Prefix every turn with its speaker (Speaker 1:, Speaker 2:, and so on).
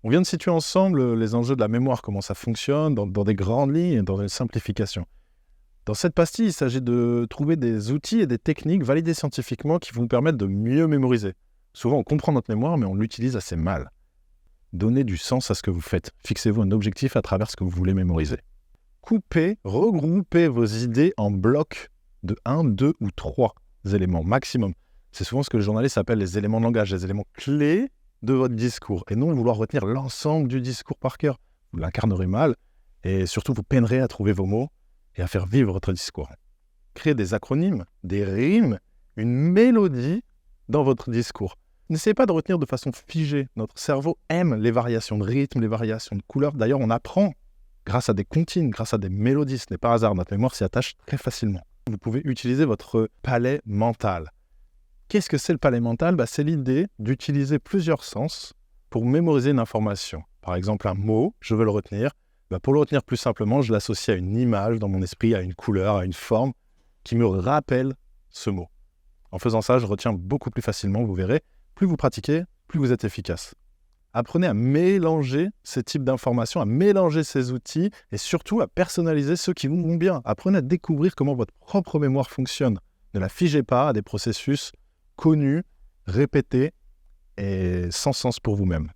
Speaker 1: On vient de situer ensemble les enjeux de la mémoire, comment ça fonctionne, dans des grandes lignes et dans des simplifications. Dans cette pastille, il s'agit de trouver des outils et des techniques validés scientifiquement qui vont nous permettre de mieux mémoriser. Souvent, on comprend notre mémoire, mais on l'utilise assez mal. Donnez du sens à ce que vous faites. Fixez-vous un objectif à travers ce que vous voulez mémoriser. Coupez, regroupez vos idées en blocs de 1, 2 ou 3 éléments maximum. C'est souvent ce que les journalistes appellent les éléments de langage, les éléments clés de votre discours, et non vouloir retenir l'ensemble du discours par cœur. Vous l'incarnerez mal, et surtout vous peinerez à trouver vos mots et à faire vivre votre discours. Créez des acronymes, des rimes, une mélodie dans votre discours. N'essayez pas de retenir de façon figée. Notre cerveau aime les variations de rythme, les variations de couleurs. D'ailleurs, on apprend grâce à des comptines, grâce à des mélodies. Ce n'est pas hasard, notre mémoire s'y attache très facilement. Vous pouvez utiliser votre palais mental. Qu'est-ce que c'est le palais mental ? C'est l'idée d'utiliser plusieurs sens pour mémoriser une information. Par exemple, un mot, je veux le retenir. Pour le retenir plus simplement, je l'associe à une image dans mon esprit, à une couleur, à une forme qui me rappelle ce mot. En faisant ça, je retiens beaucoup plus facilement, vous verrez. Plus vous pratiquez, plus vous êtes efficace. Apprenez à mélanger ces types d'informations, à mélanger ces outils et surtout à personnaliser ceux qui vous vont bien. Apprenez à découvrir comment votre propre mémoire fonctionne. Ne la figez pas à des processus connus, répétés et sans sens pour vous-même.